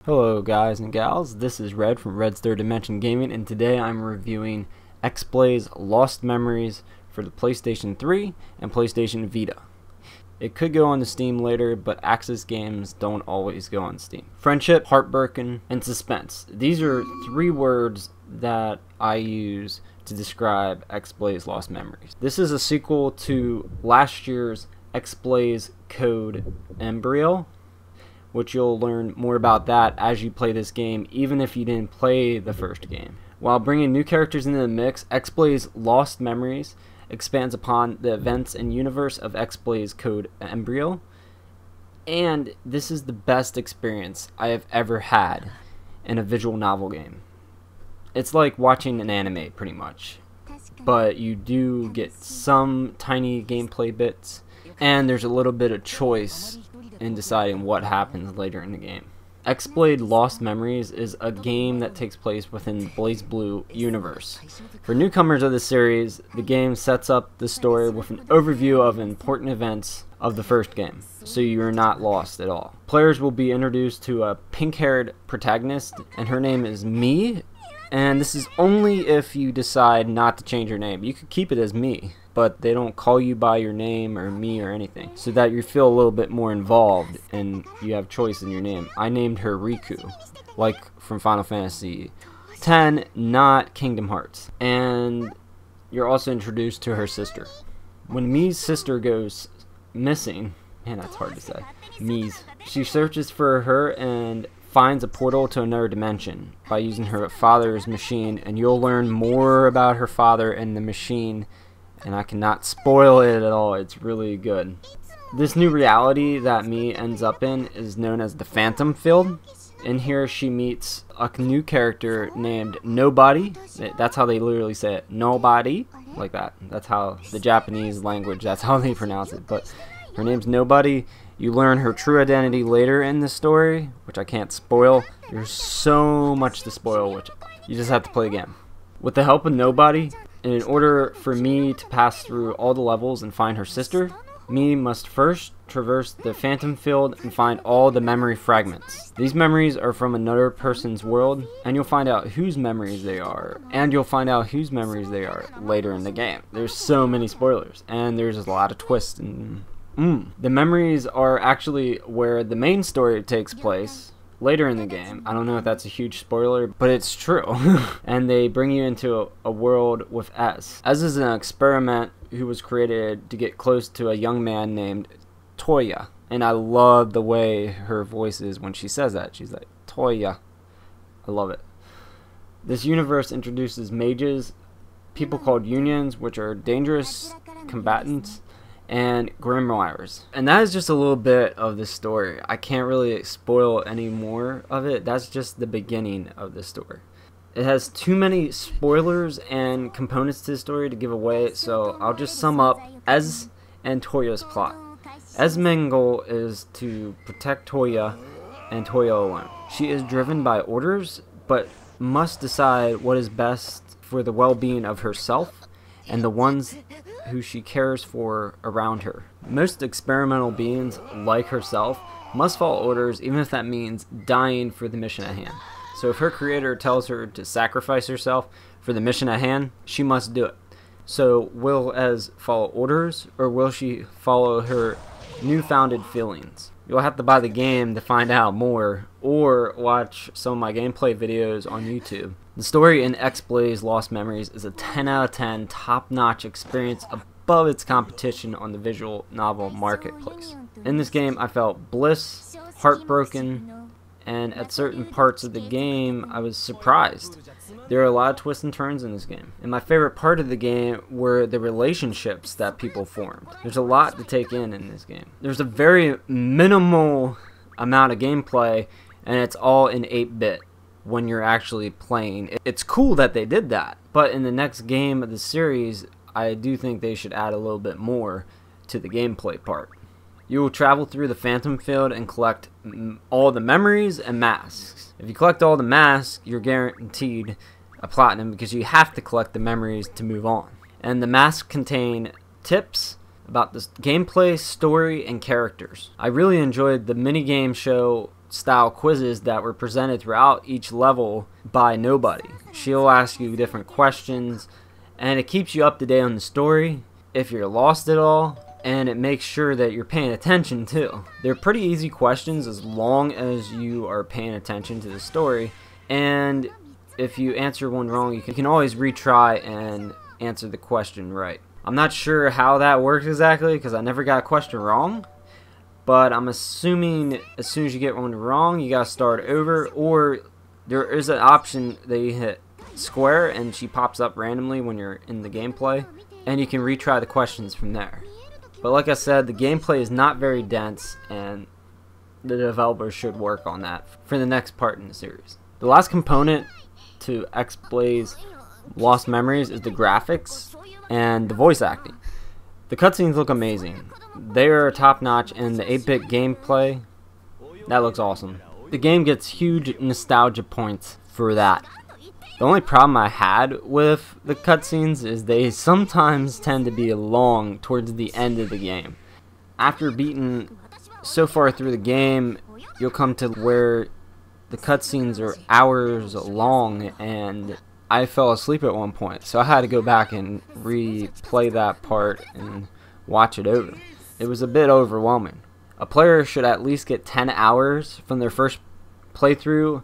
Hello guys and gals, this is Red from Red's Third Dimension Gaming, and today I'm reviewing xblaze.lost memories for the PlayStation 3 and PlayStation Vita. It could go on to Steam later, but Axis games don't always go on Steam. Friendship, heartbroken, and suspense. These are three words that I use to describe xblaze.lost memories. This is a sequel to last year's xblaze code Embryo, which you'll learn more about that as you play this game, even if you didn't play the first game. While bringing new characters into the mix, xblaze.lost memories expands upon the events and universe of xblaze code Embryo, and this is the best experience I have ever had in a visual novel game. It's like watching an anime, pretty much, but you do get some tiny gameplay bits, and there's a little bit of choice in deciding what happens later in the game. xblaze.lost memories is a game that takes place within the BlazBlue universe. For newcomers of the series, the game sets up the story with an overview of important events of the first game, so you're not lost at all. Players will be introduced to a pink-haired protagonist, and her name is Me, and this is only if you decide not to change your name. You could keep it as Me, but they don't call you by your name or Me or anything, so that you feel a little bit more involved and you have choice in your name. I named her Riku, like from Final Fantasy X, not Kingdom Hearts. And you're also introduced to her sister. When Mi's sister goes missing, man, that's hard to say, she searches for her and finds a portal to another dimension by using her father's machine, and you'll learn more about her father and the machine, and I cannot spoil it at all. It's really good. This new reality that Mi ends up in is known as the Phantom Field. In here she meets a new character named Nobody. That's how they literally say it, Nobody, like that. That's how the Japanese language, that's how they pronounce it, but her name's Nobody. You learn her true identity later in the story, which I can't spoil. There's so much to spoil, which you just have to play the game. With the help of Nobody, and in order for Mi to pass through all the levels and find her sister, Mi must first traverse the Phantom Field and find all the memory fragments. These memories are from another person's world, and you'll find out whose memories they are, later in the game. There's so many spoilers, and there's a lot of twists and The memories are actually where the main story takes place later in the game. I don't know if that's a huge spoiler, but it's true. And they bring you into a world with S. S is an experiment who was created to get close to a young man named Toya. And I love the way her voice is when she says that. She's like, Toya. I love it. This universe introduces mages, people called unions, which are dangerous combatants, and grimoires. And that is just a little bit of the story. I can't really spoil any more of it. That's just the beginning of the story. It has too many spoilers and components to the story to give away, so I'll just sum up Ez and Toya's plot. Ez's main goal is to protect Toya and Toya alone. She is driven by orders, but must decide what is best for the well-being of herself and the ones who she cares for around her. Most experimental beings, like herself, must follow orders, even if that means dying for the mission at hand. So if her creator tells her to sacrifice herself for the mission at hand, she must do it. So will Ez follow orders, or will she follow her newfounded feelings? You'll have to buy the game to find out more, or watch some of my gameplay videos on YouTube. The story in xblaze.lost memories is a 10 out of 10 top-notch experience above its competition on the visual novel marketplace. In this game I felt bliss, heartbroken, and at certain parts of the game I was surprised. There are a lot of twists and turns in this game, and my favorite part of the game were the relationships that people formed. There's a lot to take in this game. There's a very minimal amount of gameplay, and it's all in 8-bit when you're actually playing. It's cool that they did that, but in the next game of the series, I do think they should add a little bit more to the gameplay part. You will travel through the Phantom Field and collect all the memories and masks. If you collect all the masks, you're guaranteed a platinum because you have to collect the memories to move on. And the masks contain tips about the gameplay, story, and characters. I really enjoyed the minigame show style quizzes that were presented throughout each level by nobody. She'll ask you different questions, and it keeps you up to date on the story if you're lost at all, and it makes sure that you're paying attention too. They're pretty easy questions as long as you are paying attention to the story, and if you answer one wrong, you can always retry and answer the question right. I'm not sure how that works exactly because I never got a question wrong, but I'm assuming as soon as you get one wrong, you gotta start over, or there is an option that you hit square and she pops up randomly when you're in the gameplay, and you can retry the questions from there. But like I said, the gameplay is not very dense, and the developers should work on that for the next part in the series. The last component to xblaze.lost memories is the graphics and the voice acting. The cutscenes look amazing. They are top notch, and the 8-bit gameplay, that looks awesome. The game gets huge nostalgia points for that. The only problem I had with the cutscenes is they sometimes tend to be long towards the end of the game. After beating so far through the game, you'll come to where the cutscenes are hours long, and I fell asleep at one point, so I had to go back and replay that part and watch it over. It was a bit overwhelming. A player should at least get 10 hours from their first playthrough,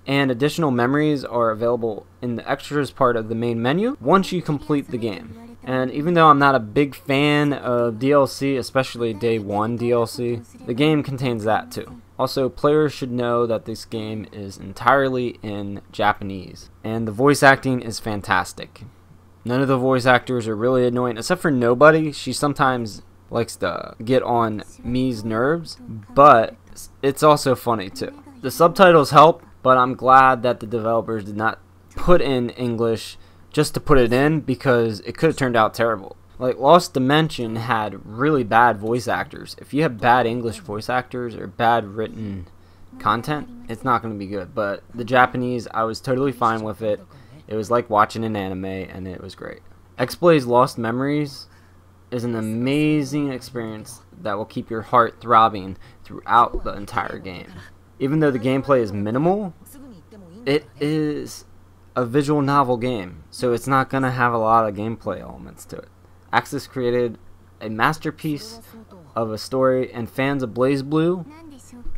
and additional memories are available in the extras part of the main menu once you complete the game. And even though I'm not a big fan of DLC, especially Day 1 DLC, the game contains that too. Also, players should know that this game is entirely in Japanese, and the voice acting is fantastic. None of the voice actors are really annoying, except for Nobody. She sometimes likes to get on me's nerves, but it's also funny too. The subtitles help, but I'm glad that the developers did not put in English just to put it in, because it could have turned out terrible. Like, Lost Dimension had really bad voice actors. If you have bad English voice actors or bad written content, it's not going to be good. But the Japanese, I was totally fine with it. It was like watching an anime, and it was great. xblaze.lost memories is an amazing experience that will keep your heart throbbing throughout the entire game. Even though the gameplay is minimal, it is a visual novel game, so it's not going to have a lot of gameplay elements to it. Axis created a masterpiece of a story, and fans of BlazBlue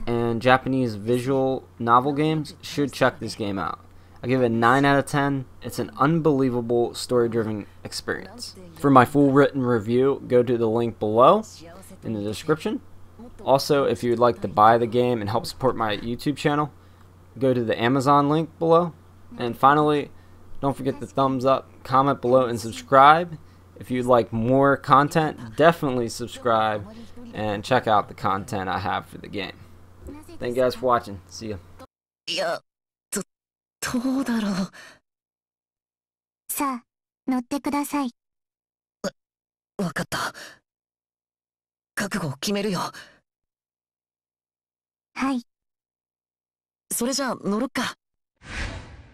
and Japanese visual novel games should check this game out. I give it a 9 out of 10. It's an unbelievable story-driven experience. For my full written review, go to the link below in the description. Also, if you'd like to buy the game and help support my YouTube channel, go to the Amazon link below. And finally, don't forget the thumbs up, comment below, and subscribe. If you'd like more content, definitely subscribe and check out the content I have for the game. Thank you guys for watching. See ya. どうだろう。さあ、乗ってください。わかった。覚悟を決めるよ。はい。それじゃあ乗ろっか。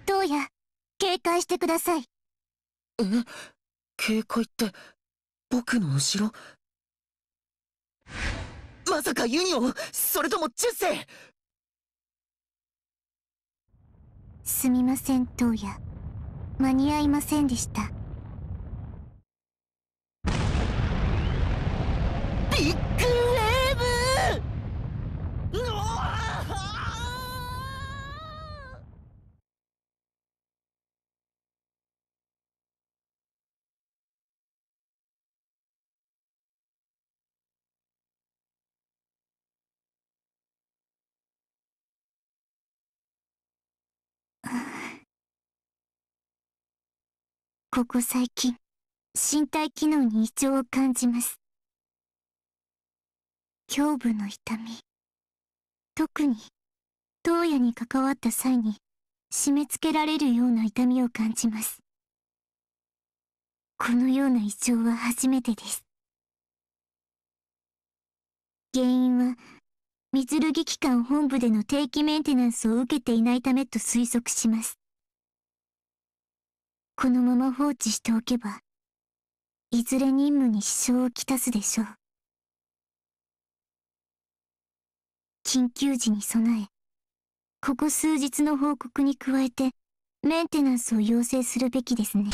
どうや、警戒してください。え、警戒って僕の後ろ？まさかユニオン、それともジュッセイ？すみません、トウヤ。間に合いませんでした。ビッグウェーブ！うわあ！ここ最近、身体機能に異常を感じます。胸部の痛み。特に、頭野に関わった際に、締め付けられるような痛みを感じます。このような異常は初めてです。原因は、水ルギ機関本部での定期メンテナンスを受けていないためと推測します。このまま放置しておけば、いずれ任務に支障をきたすでしょう。緊急時に備え、ここ数日の報告に加えてメンテナンスを要請するべきですね。